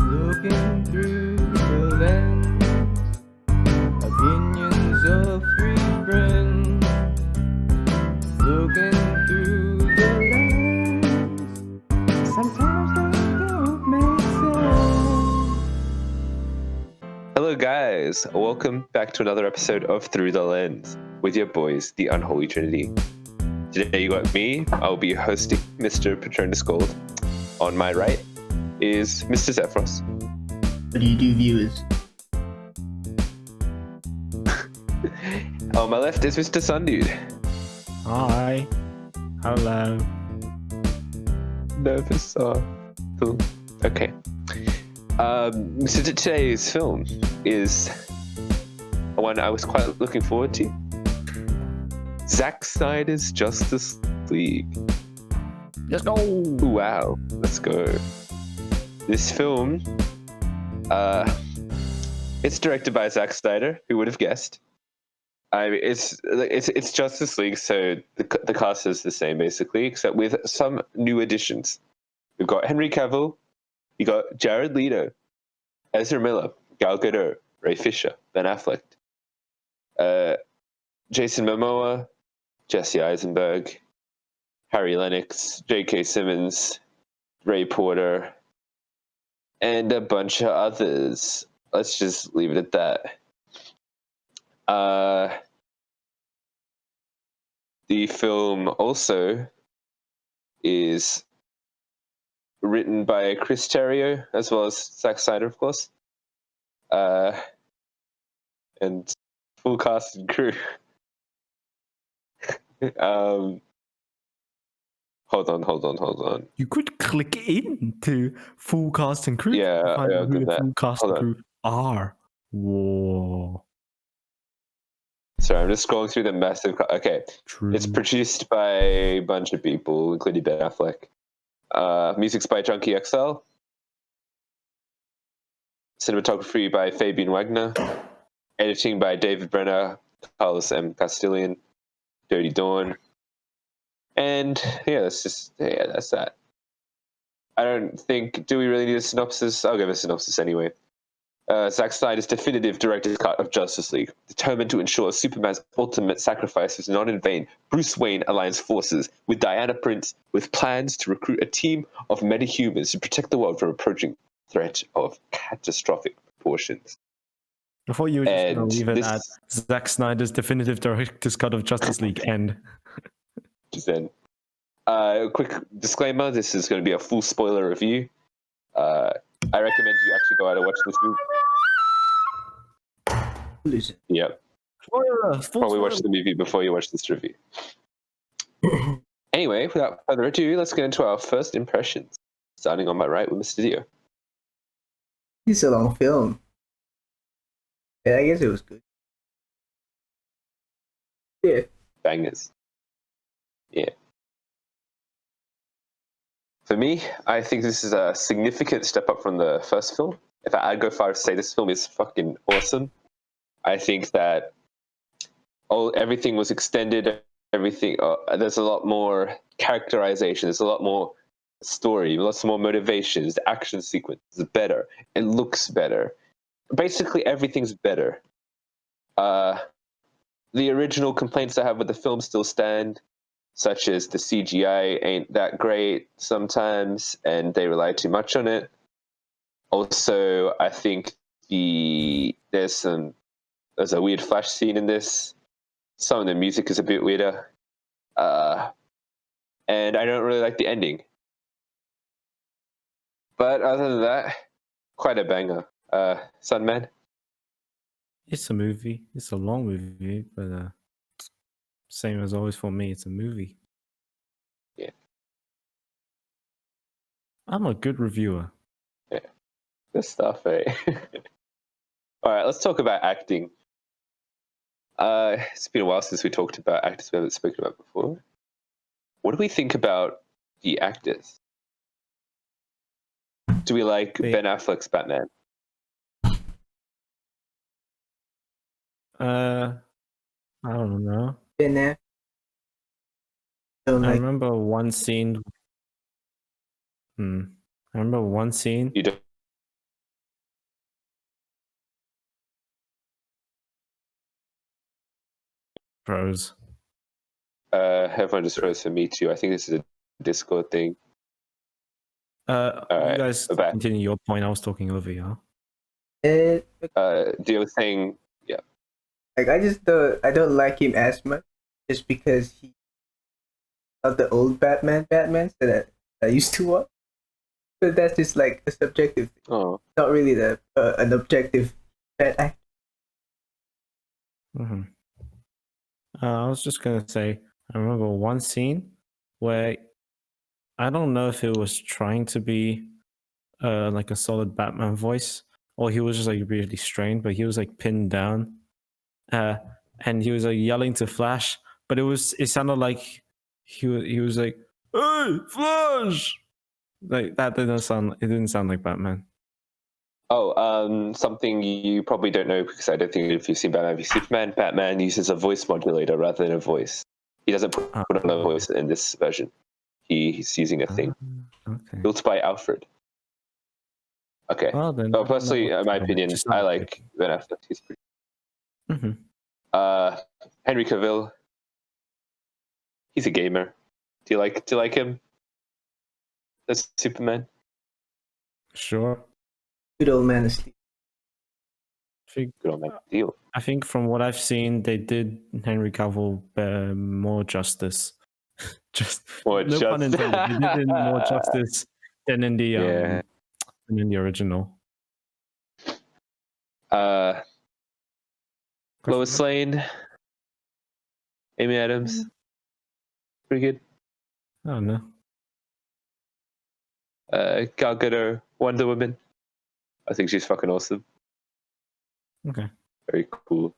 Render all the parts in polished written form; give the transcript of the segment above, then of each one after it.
Looking through the lens, opinions of three friends. Looking through the lens, sometimes they don't make sense. Hello guys, welcome back to another episode of Through the Lens with your boys, the Unholy Trinity. Today you got me, I'll be hosting Mr. Patronus Gold. On my right is Mr. Zephyros. What do you do, viewers? On my left is Mr. Sundude. Hi. Hello. Nervous. Cool. Okay. So today's film is one I was quite looking forward to. Zack Snyder's Justice League. Let's go. Wow, let's go. This film, it's directed by Zack Snyder. Who would have guessed? I mean, it's Justice League, so the cast is the same basically, except with some new additions. We've got Henry Cavill, you got Jared Leto, Ezra Miller, Gal Gadot, Ray Fisher, Ben Affleck, Jason Momoa, Jesse Eisenberg, Harry Lennox, J.K. Simmons, Ray Porter, and a bunch of others. Let's just leave it at that. The film also is written by Chris Terrio, as well as Zack Snyder, of course. And full cast and crew. Hold on. You could click into full cast and crew. Yeah, to find yeah, out who good the that. full cast Hold and on. crew are. Whoa. Sorry, I'm just scrolling through the massive. Okay, True. it's produced by a bunch of people, including Ben Affleck. Music's by Junkie XL. Cinematography by Fabian Wagner. Editing by David Brenner, Carlos M. Castilian, Dirty Dawn. And yeah, that's that. I don't think, do we really need a synopsis? I'll give a synopsis anyway. Zack Snyder's definitive director's cut of Justice League. Determined to ensure Superman's ultimate sacrifice was not in vain, Bruce Wayne aligns forces with Diana Prince with plans to recruit a team of metahumans to protect the world from approaching threat of catastrophic proportions. I thought you were just going And to leave it this at Zack Snyder's definitive director's cut of Justice League end. is then. Quick disclaimer, this is going to be a full spoiler review. I recommend you actually go out and watch this movie. Listen. Yep. Probably watch the movie before you watch this review. Anyway, without further ado, let's get into our first impressions. Starting on my right with Mr. Dio. It's a long film. Yeah, I guess it was good. Yeah. Bangers. Yeah. For me, I think this is a significant step up from the first film. In fact, I'd go far as to say this film is fucking awesome. I think that everything was extended. Everything. There's a lot more characterization. There's a lot more story. Lots more motivations. The action sequence is better. It looks better. Basically, everything's better. The original complaints I have with the film still stand, such as the CGI ain't that great sometimes, and they rely too much on it. Also, I think there's a weird flash scene in this. Some of the music is a bit weirder. And I don't really like the ending. But other than that, quite a banger. Sunman? It's a movie. It's a long movie, but same as always for me, it's a movie. Yeah. I'm a good reviewer. Yeah. Good stuff, eh? All right, let's talk about acting. It's been a while since we talked about actors we haven't spoken about before. What do we think about the actors? Do we like Ben Affleck's Batman? I don't know. Been there. So, I like, remember one scene. I remember one scene You don't froze. Everyone just froze for me too. I think this is a Discord thing. You Alright, guys we're back. continue your point. I was talking over you. Dio was saying, yeah. Like I don't like him as much just because he of the old Batman that I used to watch. But that's just like a subjective thing. Oh, Not really an objective bad actor. Mm-hmm. I was just gonna say, I remember one scene where I don't know if it was trying to be like a solid Batman voice, or he was just like really strained, but he was like pinned down, and he was like yelling to Flash, but it sounded like he was like, "Hey, Flash!" Like that didn't sound like Batman. something you probably don't know because I don't think if you've seen Batman v Superman, Batman uses a voice modulator rather than a voice. He doesn't put on a voice in this version. He's using a thing Okay. built by Alfred. Okay. Well then, Well, I don't know personally, what to in my think of it. opinion, Just I sounded like Ben Affleck. He's pretty. Mm-hmm. Henry Cavill. He's a gamer. Do you like him? As Superman. Sure. Good old Man of Steel. Good on that deal. I think from what I've seen, they did Henry Cavill more justice. Just More no pun just- intended. They did him more justice than in the Yeah. original. Lois Lane, Amy Adams, pretty good. I don't know. Gal Gadot, Wonder Woman. I think she's fucking awesome. Okay. Very cool.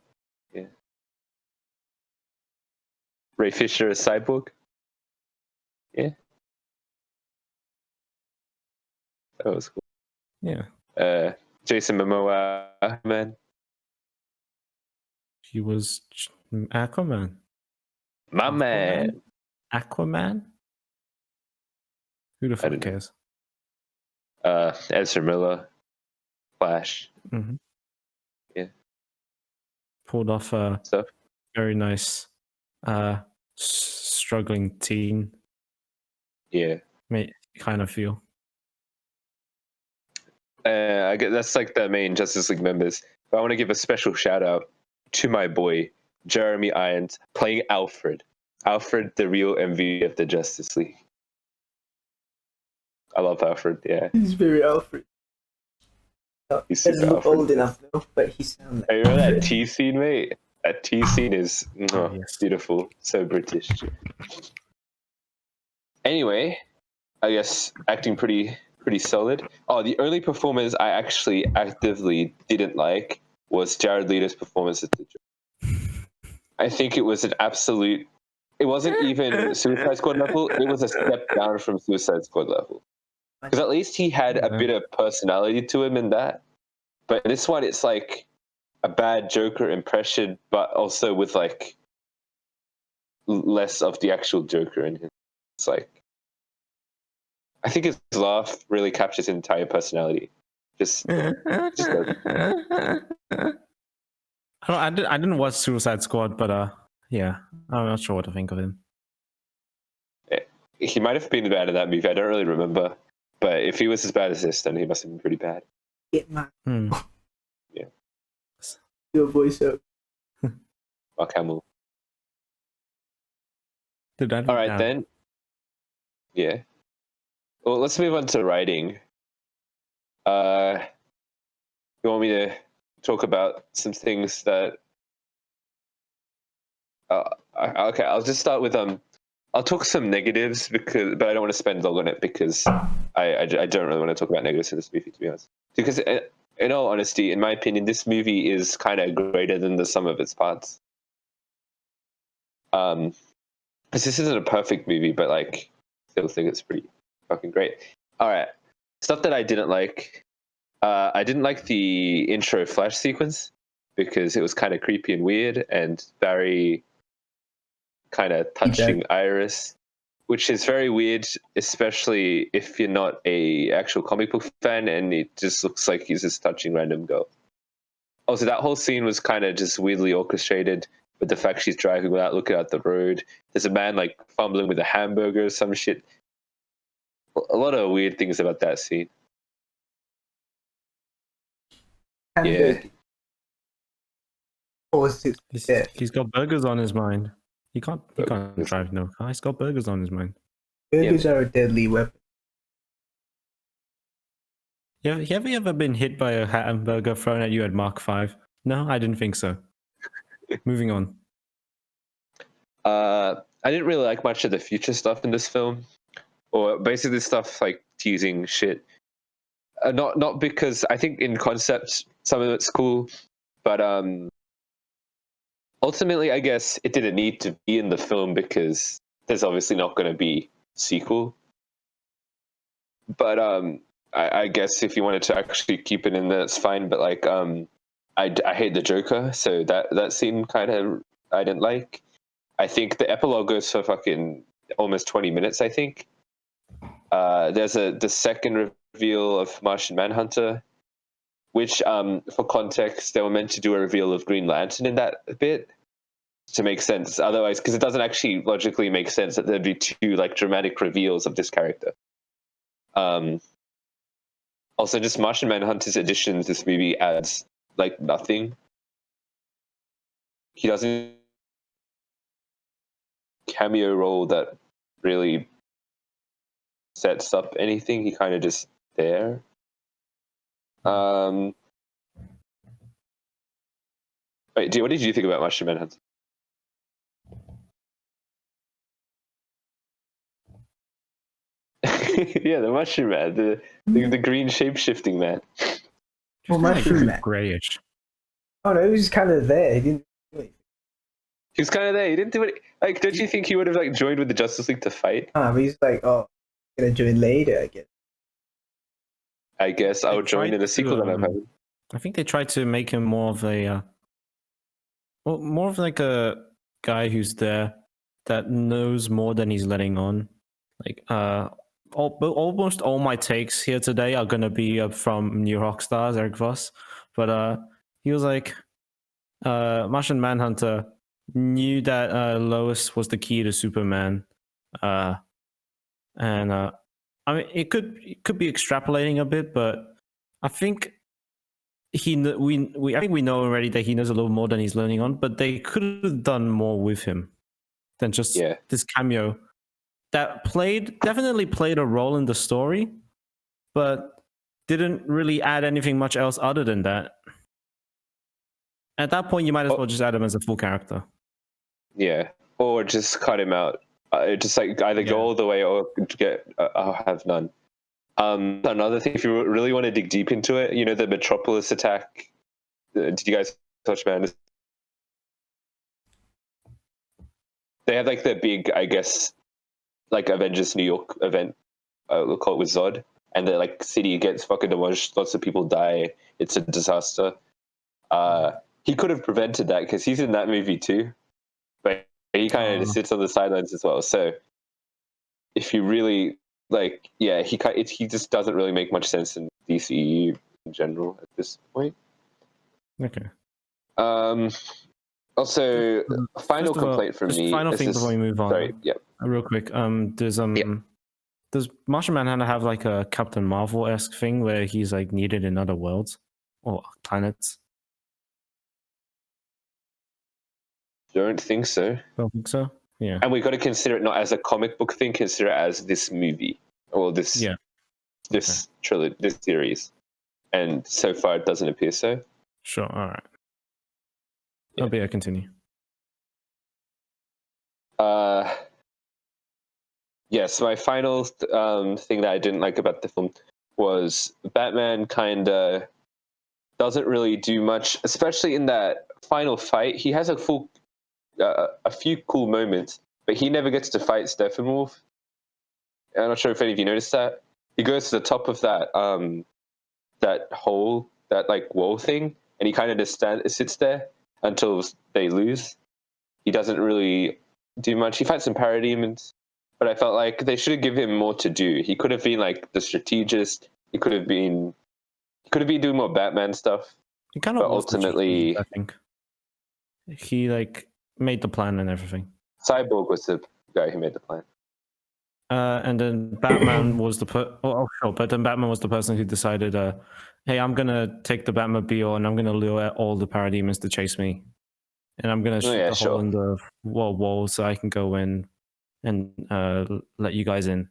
Yeah. Ray Fisher as Cyborg. Yeah. That was cool. Yeah. Jason Momoa, man. He was Aquaman. My man. Aquaman? Who the I fuck don't know. cares? Ezra Miller, Flash. Mm-hmm. Yeah. Pulled off a Stuff. very nice struggling teen. Yeah. Kind of feel. I guess that's like the main Justice League members. But I want to give a special shout out to my boy Jeremy Irons playing Alfred. Alfred, the real MVP of the Justice League. I love Alfred. Yeah, He's very Alfred. he's Doesn't super look Alfred. old enough though, but he sounds like. Hey, remember that tea scene, mate? That tea scene is Yes. beautiful, so British. Anyway, I guess acting pretty solid. Oh, the only performance I actually actively didn't like was Jared Leto's performance as the Joker. I think it was an absolute. It wasn't even Suicide Squad level. It was a step down from Suicide Squad level. Because at least he had a bit of personality to him in that. But in this one, it's like a bad Joker impression, but also with like less of the actual Joker in him. It's like I think his laugh really captures his entire personality. Just does. I didn't watch Suicide Squad, but yeah, I'm not sure what to think of him. He might have been bad in that movie. I don't really remember. But if he was as bad as this, then he must have been pretty bad. Get my Yeah. your voice up. Mark Hamill. Did that? All right, then. Yeah. Well, let's move on to writing. You want me to talk about some things that? Okay, I'll just start with I'll talk some negatives but I don't want to spend long on it because I don't really want to talk about negatives in this movie, to be honest. Because in all honesty, in my opinion, this movie is kind of greater than the sum of its parts. Because this isn't a perfect movie, but like, still think it's pretty fucking great. All right, stuff that I didn't like. I didn't like the intro Flash sequence because it was kind of creepy and weird and very kind of touching Iris, which is very weird, especially if you're not a actual comic book fan and it just looks like he's just touching random girl. Also, that whole scene was kind of just weirdly orchestrated. with the fact she's driving without looking at the road. There's a man like fumbling with a hamburger or some shit. A lot of weird things about that scene. Hamburger. Or was it there? He's got burgers on his mind. He can't drive no car. He's got burgers on his mind. Burgers are a deadly weapon. Yeah, have you ever been hit by a hamburger thrown at you at Mark 5? No, I didn't think so. Moving on. I didn't really like much of the future stuff in this film, or basically stuff like teasing shit. Not because I think in concept some of it's cool, but ultimately I guess it didn't need to be in the film because there's obviously not going to be sequel. But I guess if you wanted to actually keep it in there, it's fine. But like I hate the Joker, so that scene kind of I didn't like. I think the epilogue goes for fucking almost 20 minutes, I think. There's the second reveal of Martian Manhunter, which, for context, they were meant to do a reveal of Green Lantern in that bit to make sense. Otherwise, because it doesn't actually logically make sense that there'd be two like dramatic reveals of this character. Also, just Martian Manhunter's addition to this movie adds like nothing. He doesn't cameo role that really sets up anything. He kind of just there. Wait, what did you think about Martian Manhunter? Yeah, the Mushroom Man, the green shape-shifting man. Well, Mushroom Man. Grayish. Oh no, he was just kind of there. He didn't do anything. He was kind of there. He didn't do it. Like, don't you think he would have like joined with the Justice League to fight? But he's like, oh, I'm gonna join later, I guess. I guess I'll join in a sequel that I'm having. I think they tried to make him more of a, more of like a guy who's there that knows more than he's letting on. Like, almost all my takes here today are gonna be from New Rockstars, Eric Voss, but he was like, Martian Manhunter knew that Lois was the key to Superman, and I mean it could be extrapolating a bit, but I think I think we know already that he knows a little more than he's learning on, but they could have done more with him than just this cameo that definitely played a role in the story, but didn't really add anything much else other than that. At that point, you might as well just add him as a full character. Yeah, or just cut him out. Just like either go all the way or get I'll have none. Another thing, if you really want to dig deep into it, you know, the Metropolis attack. Did you guys touch man? They had like the big, I guess, like Avengers New York event. We'll call it with Zod, and the like city gets fucking demolished. Lots of people die. It's a disaster. He could have prevented that because he's in that movie too, but he kind of just sits on the sidelines as well. So if you really like, yeah, he just doesn't really make much sense in DCEU in general at this point. Okay. Also, final complaint from me. Final thing before we move on. Sorry, yeah. Real quick. Does Martian Manhunter have like a Captain Marvel-esque thing where he's like needed in other worlds or planets? Don't think so. Don't think so. Yeah. And we got to consider it not as a comic book thing. Consider it as this movie or this trilogy, this series. And so far, it doesn't appear so. Sure. All right. Yeah. I continue. So my final thing that I didn't like about the film was Batman kind of doesn't really do much, especially in that final fight. He has a few cool moments, but he never gets to fight Steppenwolf. I'm not sure if any of you noticed that. He goes to the top of that hole, that like wall thing, and he kind of just sits there until they lose. He doesn't really do much. He fights some parademons, but I felt like they should have given him more to do. He could have been like the strategist. He could have been doing more Batman stuff. He kind of ultimately, I think he like made the plan and everything. Cyborg was the guy who made the plan. And then Batman was the sure, but then Batman was the person who decided, hey, I'm gonna take the Batmobile and I'm gonna lure all the parademons to chase me, and I'm gonna shoot the hole in the wall so I can go in and let you guys in.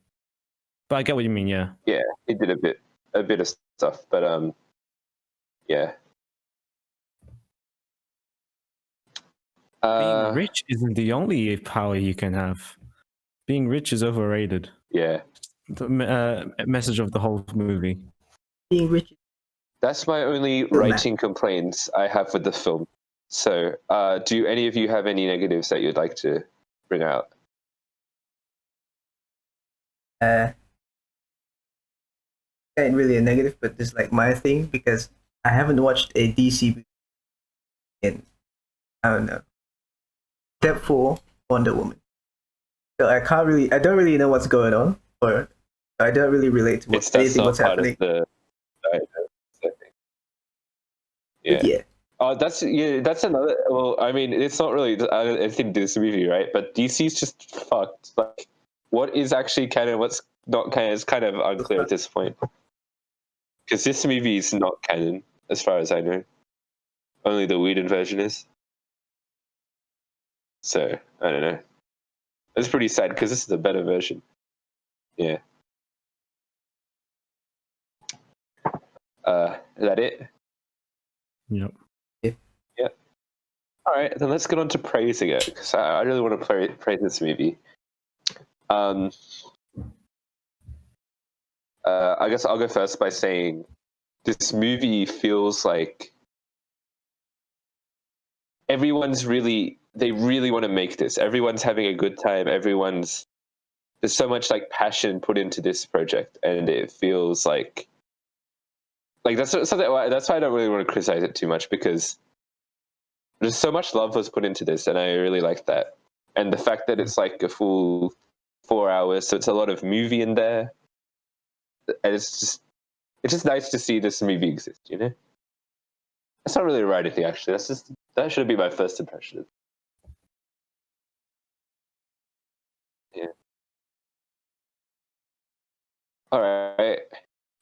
But I get what you mean, yeah. Yeah, he did a bit of stuff, but yeah. Being rich isn't the only power you can have. Being rich is overrated. Yeah. The message of the whole movie. Being rich. That's my only writing complaints I have with the film. So, do any of you have any negatives that you'd like to bring out? Ain't really a negative, but just like my thing, because I haven't watched a DC movie in, I don't know, except for Wonder Woman. So I don't really know what's going on, or I don't really relate to anything what's happening. Yeah. Oh, that's another. Well, I mean, it's not really anything to do with this movie, right? But DC's just fucked. Like, what is actually canon? What's not canon is kind of unclear at this point. Because this movie is not canon, as far as I know. Only the Whedon version is. So I don't know. It's pretty sad because this is a better version. Yeah. Is that it? Yep. Yeah. All right, then let's get on to praising it, because I really want to praise this movie. I guess I'll go first by saying this movie feels like they really want to make this. Everyone's having a good time. There's so much like passion put into this project, and it feels like that's something. That's why I don't really want to criticize it too much, because there's so much love was put into this, and I really like that. And the fact that it's like a full 4 hours, so it's a lot of movie in there. And it's just nice to see this movie exist, you know? That's not really right, anything, actually. That should be my first impression. Yeah. All right.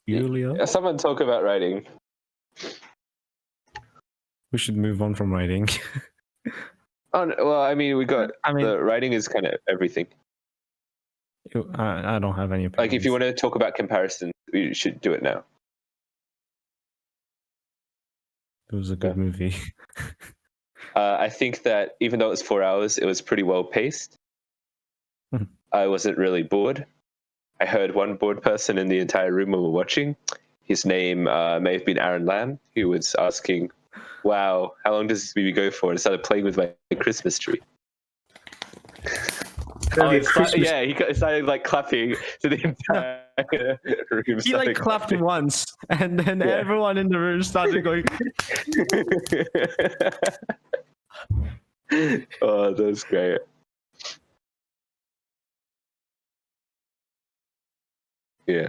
Julia? Someone talk about writing. We should move on from writing. Oh, no, well, I mean, the writing is kind of everything. I don't have any opinions. Like, if you want to talk about comparison, we should do it now. It was a good movie. I think that even though it was 4 hours, it was pretty well paced. I wasn't really bored. I heard one bored person in the entire room when we were watching. His name may have been Aaron Lamb, who was asking, wow, how long does this movie go for? And started playing with my Christmas tree. He started like clapping to the entire room. He like clapped once, and then everyone in the room started going. Oh, that's great. Yeah.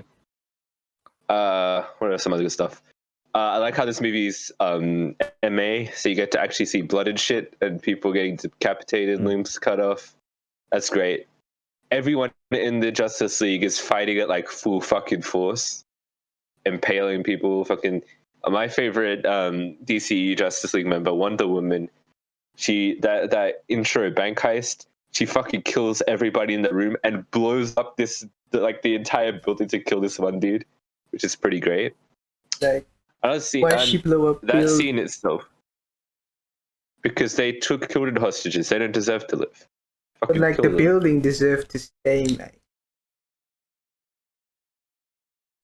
What are some other good stuff? I like how this movie's MA, so you get to actually see blood and shit, and people getting decapitated, limbs cut off. That's great. Everyone in the Justice League is fighting at like full fucking force, impaling people. Fucking my favorite DCU Justice League member, Wonder Woman. That intro bank heist, she fucking kills everybody in the room and blows up the entire building to kill this one dude, which is pretty great. Like, why she blew up that scene itself? Because they killed hostages. They don't deserve to live. But like the building deserved to stay, mate.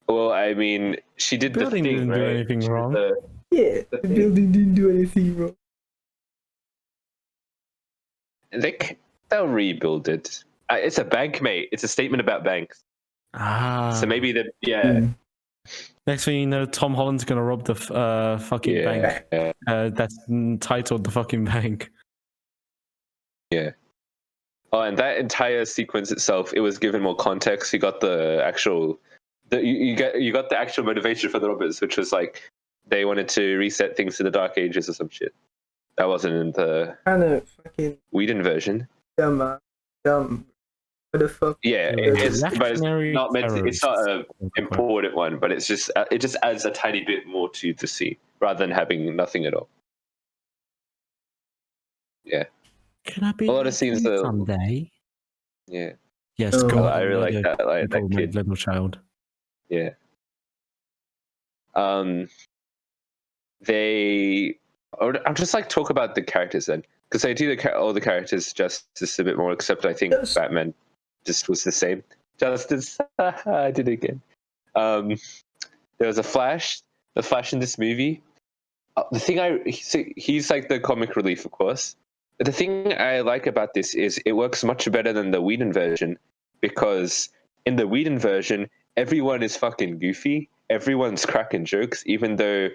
Well, I mean, she did the thing, didn't do anything wrong. The building didn't do anything wrong. They'll rebuild it. It's a bank, mate. It's a statement about banks. So maybe Next thing you know, Tom Holland's gonna rob the fucking bank. That's titled The Fucking Bank. Yeah. Oh, and that entire sequence itself, it was given more context. You got the actual, you got the actual motivation for the robbers, which was like they wanted to reset things to the Dark Ages or some shit. That wasn't in the Kind of fucking Whedon version. dumb. What the fuck? Yeah, The but it's reactionary not meant to, it's not terrorists. an important one, but it's just it just adds a tiny bit more to the scene rather than having nothing at all. Yeah, Can I be a lot of like scenes you that someday? yeah, Yes, Oh, go I and really like murder that people, my kid. little child. Yeah. They. I'll just like talk about the characters then, because I do all the characters just a bit more. Except I think Yes. Batman just was the same. Justice, I did it again. There was a Flash. The Flash in this movie. The thing he's like the comic relief, of course. The thing I like about this is it works much better than the Whedon version, because in the Whedon version, everyone is fucking goofy. Everyone's cracking jokes, even though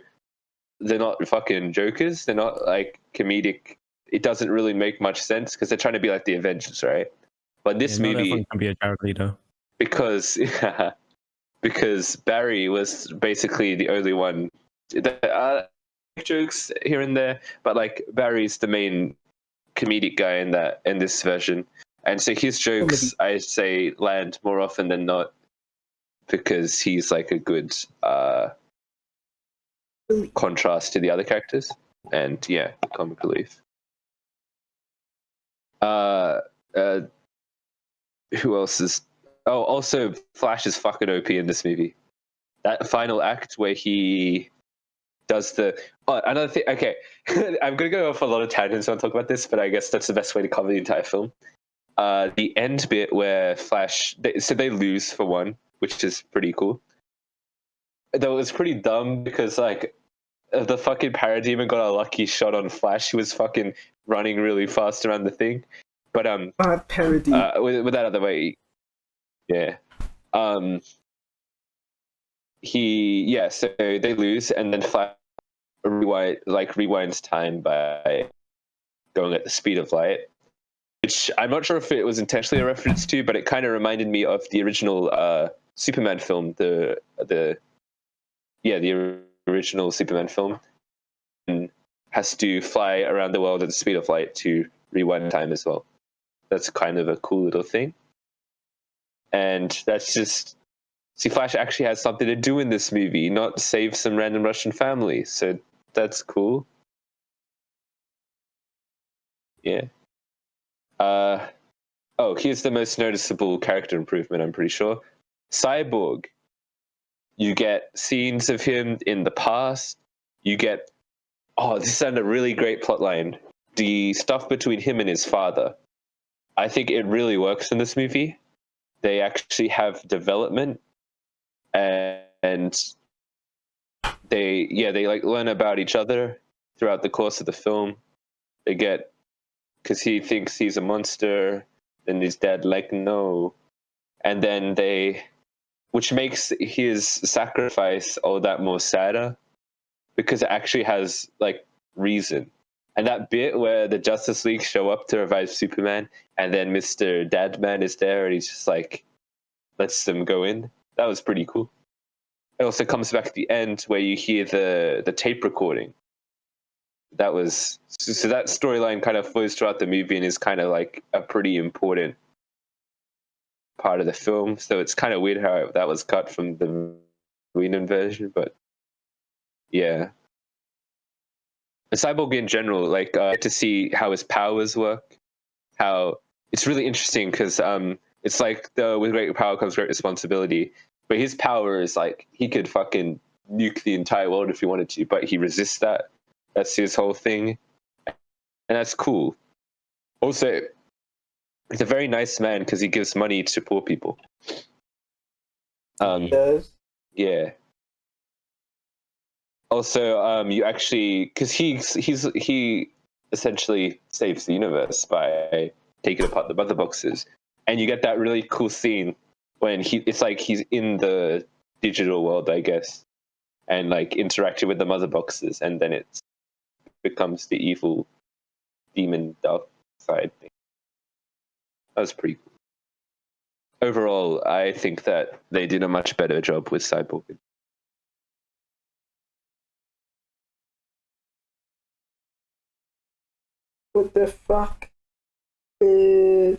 they're not fucking jokers. They're not like comedic. It doesn't really make much sense because they're trying to be like the Avengers, right? But Yeah, this not everyone movie, can be a child leader. because because Barry was basically the only one. Jokes here and there, but like Barry's the main comedic guy in this version, and so his jokes I say land more often than not because he's like a good contrast to the other characters, and yeah, comic relief. Who else is? Oh, also Flash is fucking OP in this movie. That final act where he does another thing. Okay, I'm gonna go off a lot of tangents when I talk about this, but I guess that's the best way to cover the entire film. The end bit where Flash, they lose for one, which is pretty cool. Though it was pretty dumb because like the fucking parademon got a lucky shot on Flash. He was fucking running really fast around the thing, but parody. With that other way, yeah. So they lose, and then Flash rewinds time by going at the speed of light, which I'm not sure if it was intentionally a reference to, but it kind of reminded me of the original Superman film, the original Superman film, and has to fly around the world at the speed of light to rewind time as well. That's kind of a cool little thing, and that's just. See, Flash actually has something to do in this movie, not save some random Russian family. So that's cool. Yeah. Here's the most noticeable character improvement, I'm pretty sure. Cyborg. You get scenes of him in the past. You get, this is a really great plot line. The stuff between him and his father. I think it really works in this movie. They actually have development, and they like learn about each other throughout the course of the film. They get, because he thinks he's a monster, and his dad like no, and then which makes his sacrifice all that more sadder because it actually has like reason. And that bit where the Justice League show up to revive Superman, and then Mr. Dadman is there, and he's just like lets them go in. That was pretty cool. It also comes back at the end where you hear the tape recording. That was so that storyline kind of flows throughout the movie and is kind of like a pretty important part of the film. So it's kind of weird how that was cut from the Whedon version, but yeah. The Cyborg in general, like to see how his powers work, how it's really interesting because it's like with great power comes great responsibility. But his power is like he could fucking nuke the entire world if he wanted to, but he resists that. That's his whole thing, and that's cool. Also, he's a very nice man because he gives money to poor people. Does. Yeah. Also, you actually, because he essentially saves the universe by taking apart the mother boxes, and you get that really cool scene when it's like he's in the digital world, I guess, and like interacting with the mother boxes, and then it becomes the evil demon dark side thing. That was pretty cool. Overall, I think that they did a much better job with Cyborg. What the fuck? And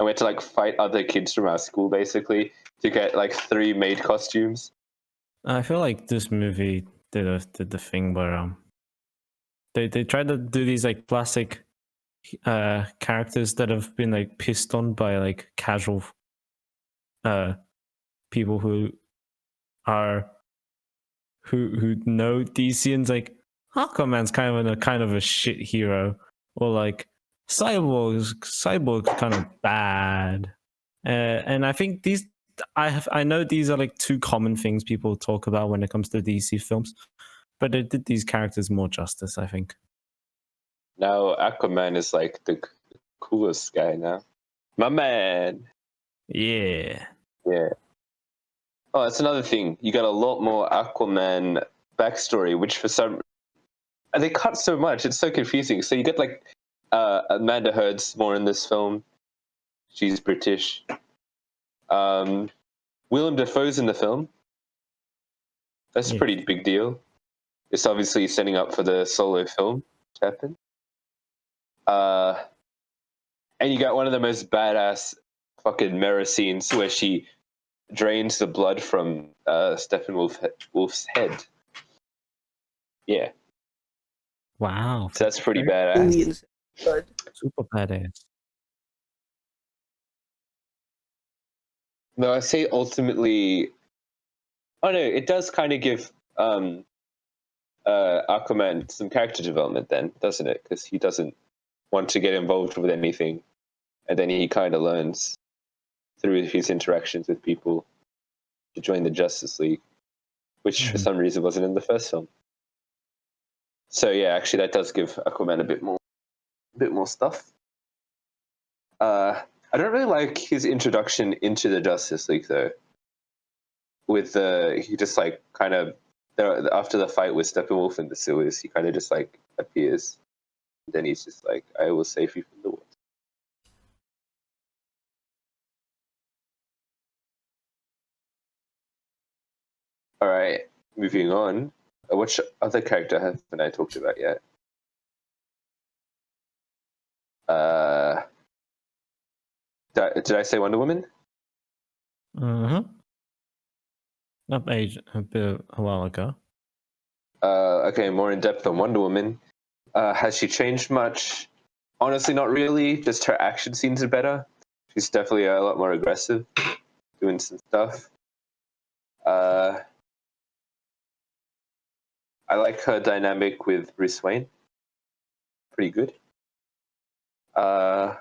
we had to like fight other kids from our school basically to get like 3 maid costumes. I feel like this movie did the thing where they tried to do these like classic characters that have been like pissed on by like casual people who are who know DC, and like Aquaman's kind of a shit hero, or like Cyborg's kind of bad, and I think these I know these are like two common things people talk about when it comes to DC films, but it did these characters more justice, I think. Now Aquaman is like the coolest guy now. My man. Yeah. Yeah. Oh, that's another thing. You got a lot more Aquaman backstory, which for some and they cut so much. It's so confusing. So you get like Amanda Heard's more in this film. She's British. Willem Dafoe's in the film. That's a Yeah. pretty big deal. It's obviously setting up for the solo film to happen. And you got one of the most badass fucking mirror scenes where she drains the blood from Steppenwolf's head. Yeah. Wow. So that's pretty very badass. Aliens. Blood. super badass. No, I say ultimately. Oh no, it does kind of give Aquaman some character development, then, doesn't it? Because he doesn't want to get involved with anything, and then he kind of learns through his interactions with people to join the Justice League, which for some reason wasn't in the first film. So yeah, actually, that does give Aquaman a bit more stuff. I don't really like his introduction into the Justice League though. With he just like kind of after the fight with Steppenwolf and the sewers, he kind of just like appears. And then he's just like, "I will save you from the wolves." All right, moving on. Which other character haven't I talked about yet? Did I say Wonder Woman? Up age a while ago. Okay, more in depth on Wonder Woman. Has she changed much? Honestly, not really. Just her action scenes are better. She's definitely a lot more aggressive, doing some stuff. I like her dynamic with Bruce Wayne. Pretty good. Yeah.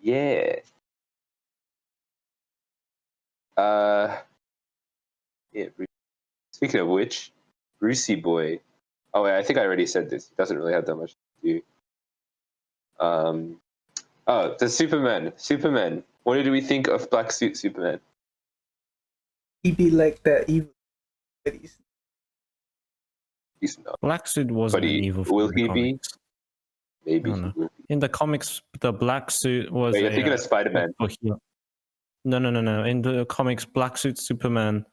Yeah. Speaking of which, Brucey Boy. Oh, wait, I think I already said this. He doesn't really have that much to do. Oh, the Superman. Superman. What did we think of Black Suit Superman? He be like that evil. He's not. Black Suit wasn't But an evil will in the he be? comics. Maybe I don't he know. will be. In the comics, the Black Suit was Wait, you're thinking of Spider-Man. No. In the comics, Black Suit Superman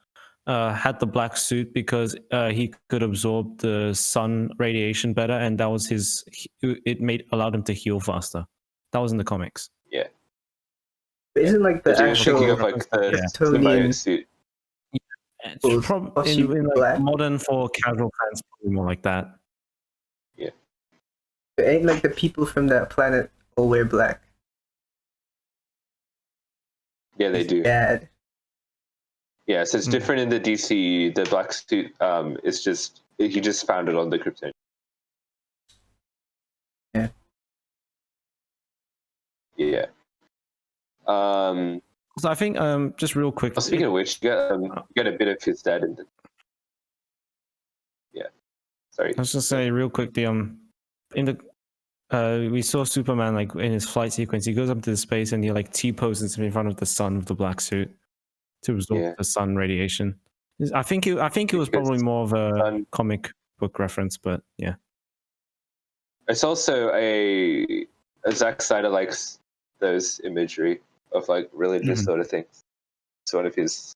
had the black suit because he could absorb the sun radiation better, and that was allowed him to heal faster. That was in the comics. Yeah. Isn't like the But you're thinking actual of like the Kryptonian symbiote suit. It's possibly in like black? modern for casual fans, probably more like that. Yeah. It ain't like the people from that planet all wear black. Yeah, they do. Bad. Yeah, so it's different in the DC. The black suit is just he just found it on the Krypton. Yeah. Yeah. So I think just real quick. Speaking of which, you got a bit of his dad in the. Yeah. Sorry. I was just say real quick the in the we saw Superman like in his flight sequence. He goes up to the space and he like T-poses in front of the sun with the black suit to absorb the sun radiation. I think it was probably more of a comic book reference, but yeah. It's also a Zack Snyder likes those imagery of like religious sort of things. It's one of his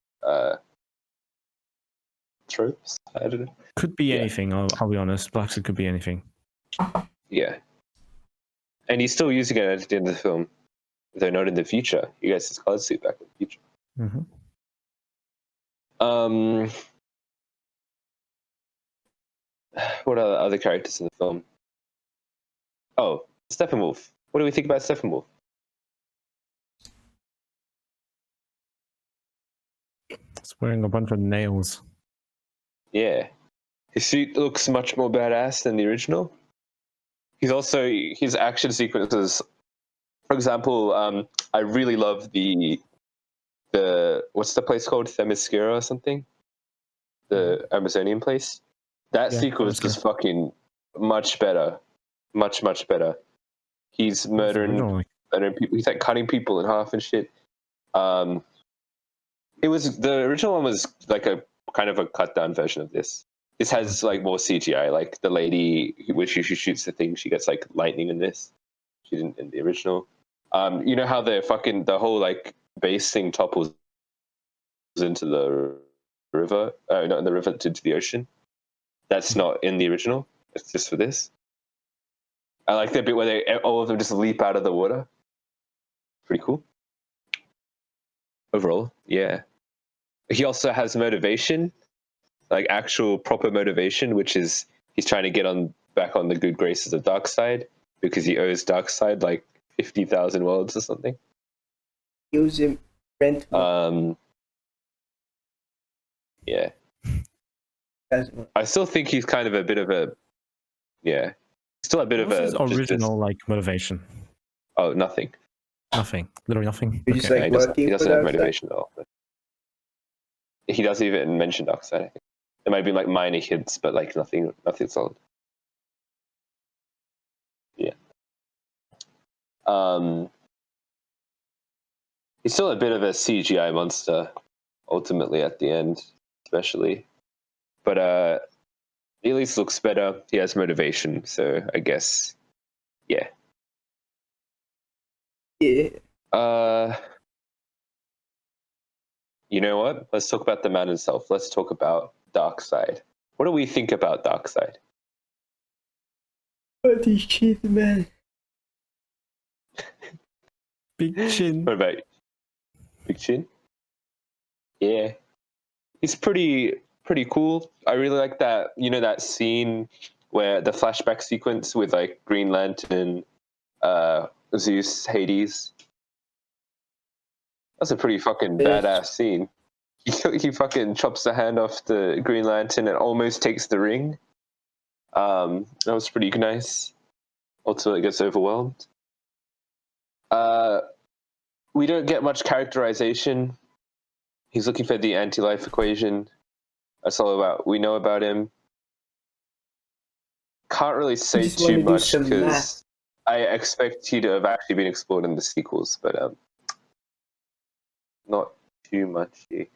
tropes. I don't know. Could be Yeah. anything. I'll be honest. Black Suit could be anything. Yeah. And he's still using it at the end of the film, though not in the future. He gets his colored suit back in the future. Mm-hmm. What are the other characters in the film? Oh, Steppenwolf. What do we think about Steppenwolf? It's wearing a bunch of nails. Yeah. His suit looks much more badass than the original. He's also, his action sequences, for example, I really love the what's the place called? Themyscira or something? The Amazonian place? That Yeah, sequence is Themyscira. fucking much better. Much, much better. He's murdering people. He's like cutting people in half and shit. It was, the original one was like a kind of a cut down version of this. This has like more CGI. Like the lady which she shoots the thing, she gets like lightning in this. She didn't in the original. You know how the whole like base thing topples into the river? Not in the river, into the ocean. That's not in the original. It's just for this. I like the bit where all of them just leap out of the water. Pretty cool. Overall, yeah. He also has motivation, like actual proper motivation, which is he's trying to get back on the good graces of Darkseid because he owes Darkseid like 50,000 worlds or something. Use him rent. Yeah. I still think he's kind of a bit of a, yeah. Still a bit What's of a his original like motivation? Oh, nothing. Nothing. Literally nothing. You're just like he working doesn't for have Darkseid? motivation at all. He doesn't even mention Darkseid, I think. There might be like minor hints, but like nothing solid. Yeah. He's still a bit of a CGI monster, ultimately at the end, especially. But at least looks better. He has motivation, so I guess, yeah. Yeah. You know what? Let's talk about the man himself. Let's talk about Darkseid. What do we think about Darkseid? Holy shit, man. Big chin. What about you? Big chin? Yeah. He's pretty cool. I really like that, you know, that scene where the flashback sequence with like Green Lantern, Zeus, Hades. That's a pretty fucking badass scene. He fucking chops the hand off the Green Lantern and almost takes the ring. That was pretty nice. Until it gets overwhelmed. We don't get much characterization. He's looking for the anti-life equation. That's all we know about him. Can't really say too much because I expect he to have actually been explored in the sequels, but not too much. He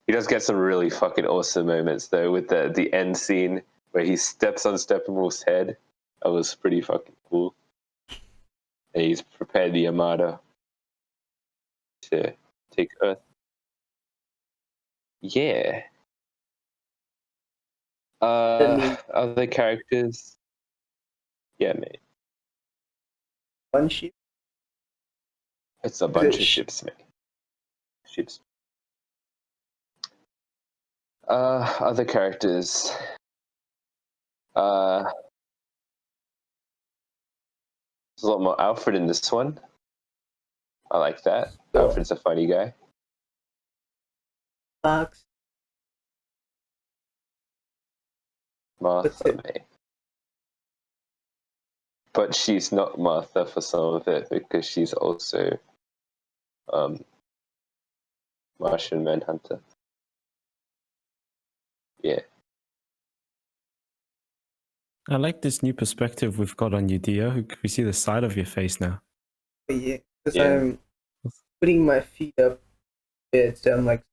does get some really fucking awesome moments though, with the end scene where he steps on Steppenwolf's head. That was pretty fucking cool. And he's prepared the Armada to take Earth. Yeah. Other characters. Yeah, mate. One ship? It's a bunch of ships, mate. Ships. Other characters. There's a lot more Alfred in this one. I like that. Oh. Alfred's a funny guy. Fox. Martha, mate. But she's not Martha for some of it because she's also Martian Manhunter. Yeah. I like this new perspective we've got on you, Dio. We see the side of your face now. Yeah, because I'm putting my feet up. So I'm like,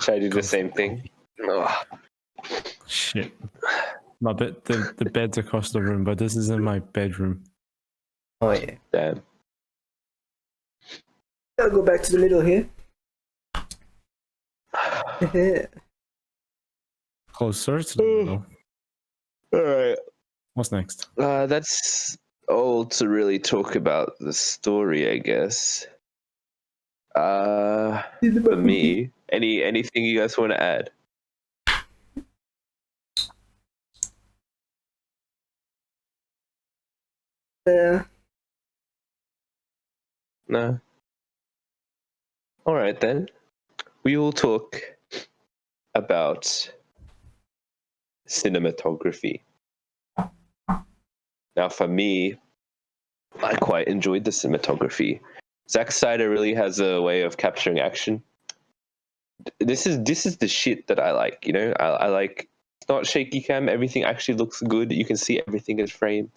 Should I do the same thing? Oh. Shit. My bed, the bed's across the room, but this isn't my bedroom. oh yeah. Damn. I'll go back to the middle here. Closer to the middle. All right. What's next? That's all to really talk about the story, I guess. For me, anything you guys want to add? No. All right then. We will talk about cinematography. Now, for me, I quite enjoyed the cinematography. Zack Snyder really has a way of capturing action. This is the shit that I like. You know, I like. It's not shaky cam. Everything actually looks good. You can see everything is framed.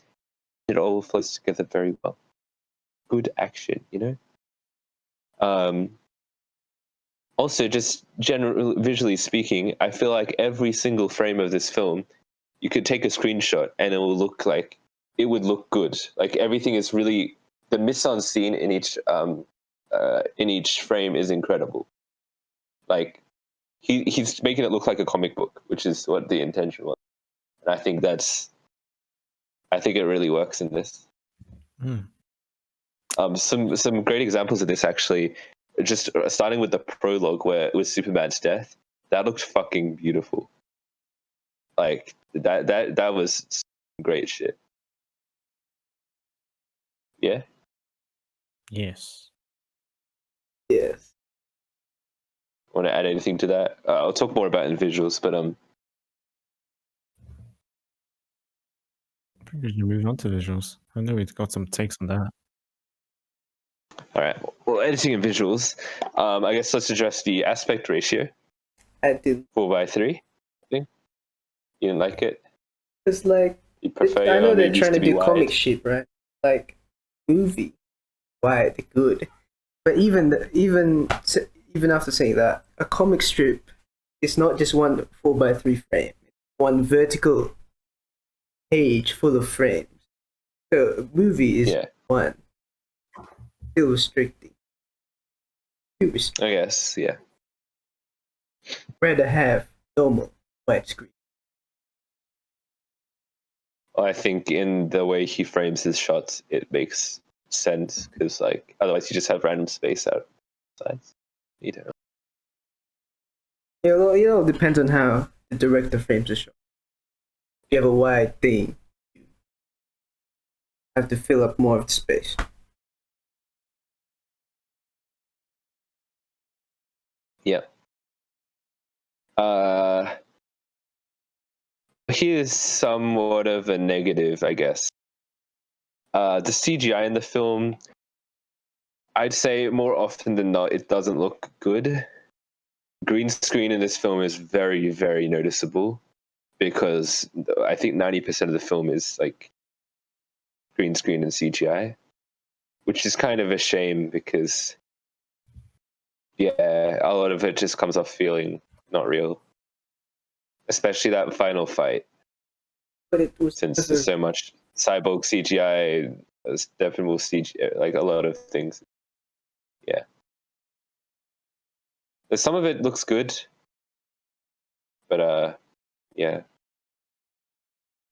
It all flows together very well. Good action, you know. Also, just generally visually speaking, I feel like every single frame of this film, you could take a screenshot and it will look like it would look good. Like everything is really the mise en scene in each frame is incredible. Like he's making it look like a comic book, which is what the intention was. And I think it really works in this. Some great examples of this actually, just starting with the prologue where with Superman's death, that looked fucking beautiful. Like that was great shit. Yeah. Yes. Yes. Want to add anything to that? I'll talk more about it in visuals, but Pretty sure moving on to visuals. I know we've got some takes on that. all right. Well, editing and visuals. I guess let's address the aspect ratio. I did. 4:3. I think you didn't like it. It's like You prefer I your know they're movies trying to be do comic wide. shit, right? Like movie, wide, good. But even after saying that, a comic strip is not just one 4:3 frame. One vertical page full of frames. So a movie is one. Still restricting. Too restricting. I guess, yeah. Rather have normal widescreen. I think in the way he frames his shots, it makes sense because, like, otherwise you just have random space outside. You don't know. It all depends on how the director frames the shot. If you have a wide thing, you have to fill up more of the space. Yeah. Here's somewhat of a negative, I guess. The CGI in the film, I'd say more often than not, it doesn't look good. Green screen in this film is very, very noticeable because I think 90% of the film is like green screen and CGI, which is kind of a shame because, yeah, a lot of it just comes off feeling not real. Especially that final fight. But it was since there's so much cyborg CGI, definitely CGI, like a lot of things. Yeah. But some of it looks good, but yeah.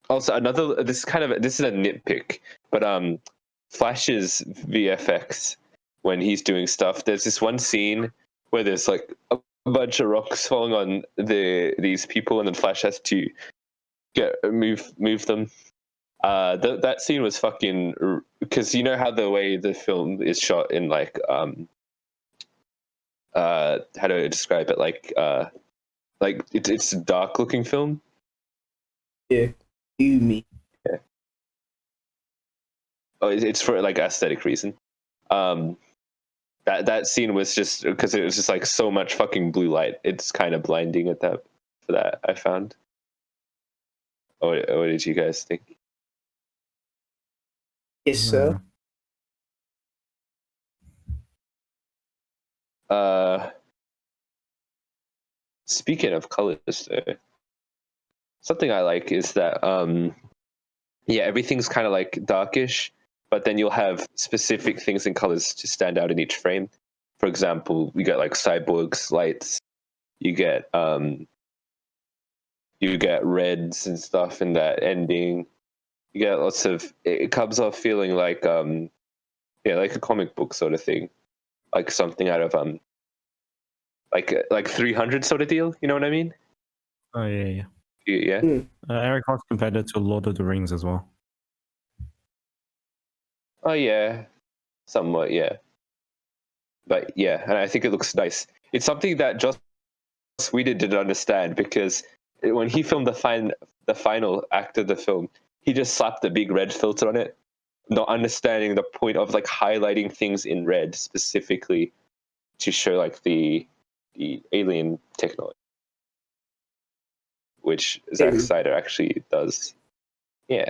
Also, this is a nitpick, but Flash's VFX when he's doing stuff. There's this one scene where there's like a bunch of rocks falling on these people, and then Flash has to move them. That scene was fucking, because you know how the way the film is shot in like how do I describe it, like it's a dark looking film. Yeah, you me. Yeah. Oh, it's for like aesthetic reason. That scene was just because it was just like so much fucking blue light. It's kind of blinding at that for that, I found. What did you guys think? Yes, sir. Speaking of colors, something I like is that yeah, everything's kind of like darkish, but then you'll have specific things in colors to stand out in each frame. For example, we got like cyborgs, lights, You get reds and stuff in that ending. You get lots of. It comes off feeling like like a comic book sort of thing, like something out of like 300 sort of deal. You know what I mean? Oh yeah. Yeah. Eric Ross compared it to Lord of the Rings as well. Oh yeah, somewhat, yeah. But yeah, and I think it looks nice. It's something that Joss Whedon didn't understand, because when he filmed the final act of the film, he just slapped a big red filter on it, not understanding the point of like highlighting things in red specifically to show like the alien technology, which Zack Snyder actually does. Yeah.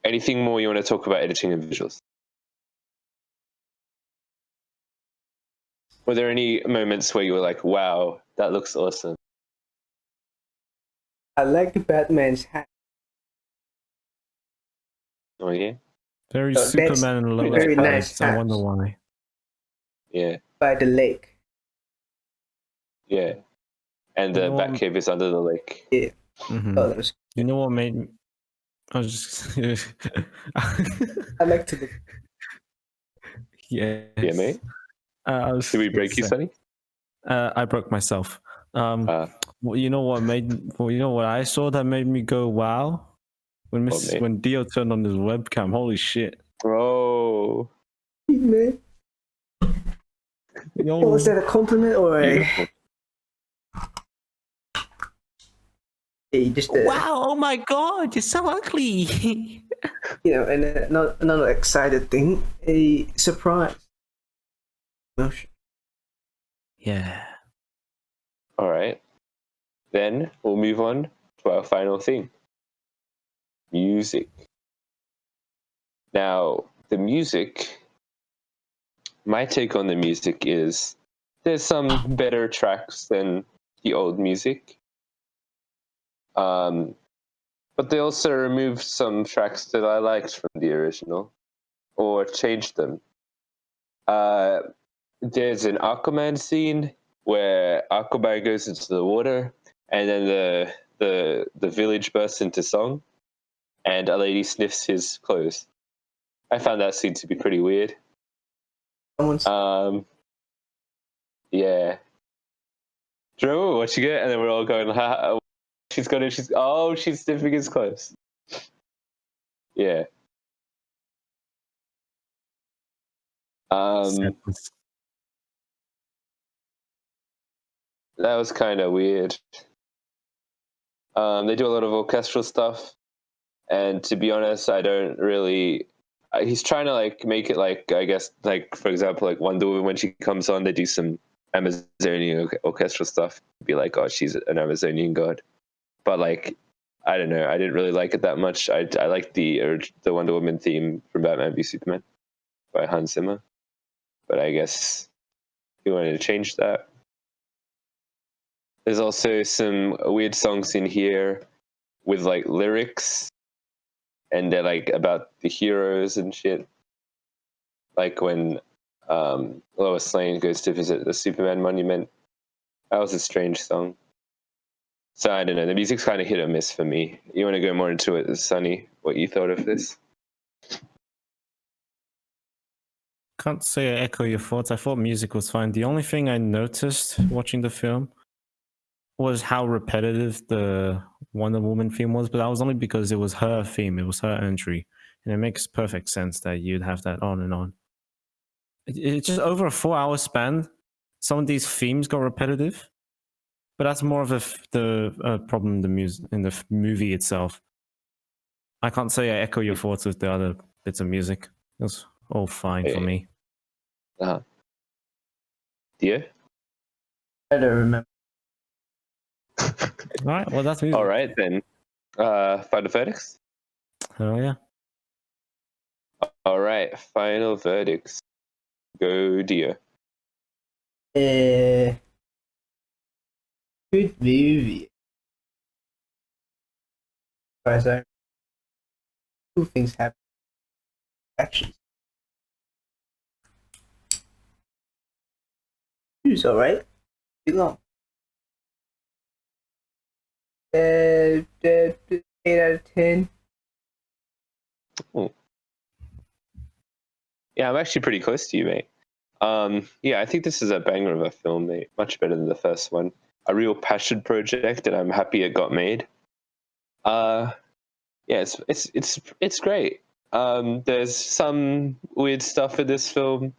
Anything more you want to talk about editing and visuals? Were there any moments where you were like, wow, that looks awesome? I like Batman's hat. Oh, yeah? Very That's Superman and Lois very nice vibes. I wonder hats why. Yeah. by the lake. Yeah. And the Batcave is under the lake. Yeah. Mm-hmm. Oh, that was. You know what made me... I was just... I like to look. Yes. Yeah, mate? I was Did we gonna break you, say- Sonny? I broke myself. Well, you know what I saw that made me go wow? mate? When Dio turned on his webcam. Holy shit. Bro. Man. Yo, Was that a compliment or a? Beautiful. Just wow, oh my god, you're so ugly. and another excited thing, a surprise. Emotion. Yeah. All right. Then we'll move on to our final thing. Music. Now, the music, my take on the music is there's some better tracks than the old music. But they also removed some tracks that I liked from the original, or changed them. There's an Aquaman scene where Aquaman goes into the water, and then the village bursts into song, and a lady sniffs his clothes. I found that scene to be pretty weird. Yeah. Do you remember watching it? And then we're all going, ha, she's sniffing his clothes. Yeah. Sadness. That was kind of weird. They do a lot of orchestral stuff, and to be honest, I don't really. He's trying to like make it like, I guess, like for example, like Wonder Woman, when she comes on, they do some Amazonian orchestral stuff. Be like, oh, she's an Amazonian god, but like, I don't know. I didn't really like it that much. I liked the Wonder Woman theme from Batman v Superman by Hans Zimmer, but I guess he wanted to change that. There's also some weird songs in here with like lyrics, and they're like about the heroes and shit. Like when Lois Lane goes to visit the Superman monument. That was a strange song. So I don't know. The music's kind of hit or miss for me. You want to go more into it, Sonny? What you thought of this? Can't say I echo your thoughts. I thought music was fine. The only thing I noticed watching the film was how repetitive the Wonder Woman theme was, but that was only because it was her theme, it was her entry. And it makes perfect sense that you'd have that on and on. It's just over a 4-hour span, some of these themes got repetitive, but that's more of the problem in the movie itself. I can't say I echo your thoughts with the other bits of music. It's all fine for me. Uh-huh. Yeah. I don't remember. All right, well that's music. All right then. Final verdicts. Oh yeah. All right, final verdicts. Go, dear. Good movie. As I two things happen. Actions. It's alright. Too long. 8 out of 10. Oh. Yeah, I'm actually pretty close to you, mate. Yeah, I think this is a banger of a film, mate. Much better than the first one. A real passion project, and I'm happy it got made. Yeah, it's great. There's some weird stuff in this film.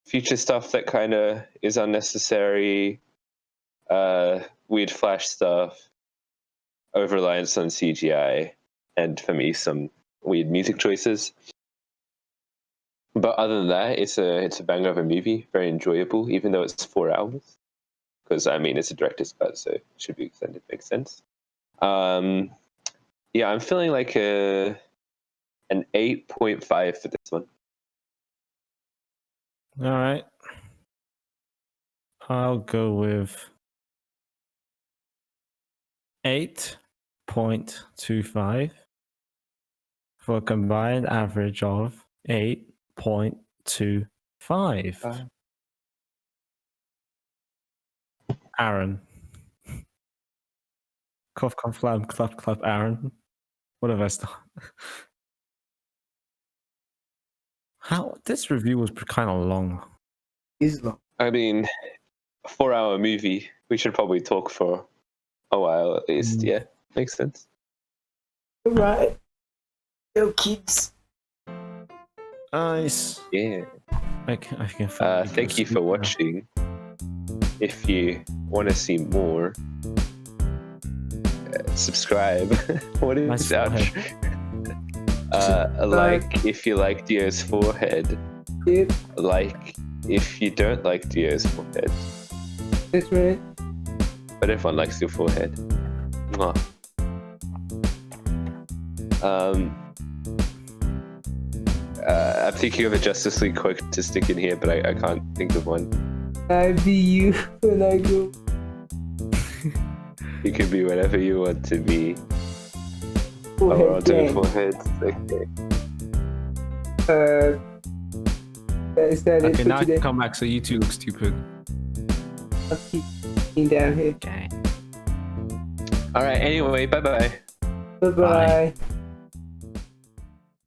Future stuff that kind of is unnecessary. Weird Flash stuff. Over-reliance on CGI, and for me, some weird music choices. But other than that, it's a banger of a movie. Very enjoyable, even though it's 4 hours. Because I mean, it's a director's cut, so it should be extended. Makes sense. Yeah, I'm feeling like an 8.5 for this one. All right. I'll go with 8.25 for a combined average of 8.25. Aaron. Cough, cough, flab, clap, clap, Aaron. What have I started? How this review was kind of long. Is long. I mean, a 4-hour movie. We should probably talk for a while at least. Yeah, makes sense. Alright. Yo, kids. Nice. Yeah. I can Thank you for watching. If you want to see more, subscribe. What is Nice that? Like if you like Dio's forehead. Yep, Like if you don't like Dio's forehead. that's right. But everyone likes your forehead. Mwah. I'm thinking of a Justice League quote to stick in here, but I can't think of one. I be you when I go. You can be whatever you want to be. Forehead We're on to the gang. foreheads. Okay. Is that it Okay, for now I today? can come back so you two look stupid. I'll keep being down here. Okay. All right. Anyway, bye bye. Bye-bye.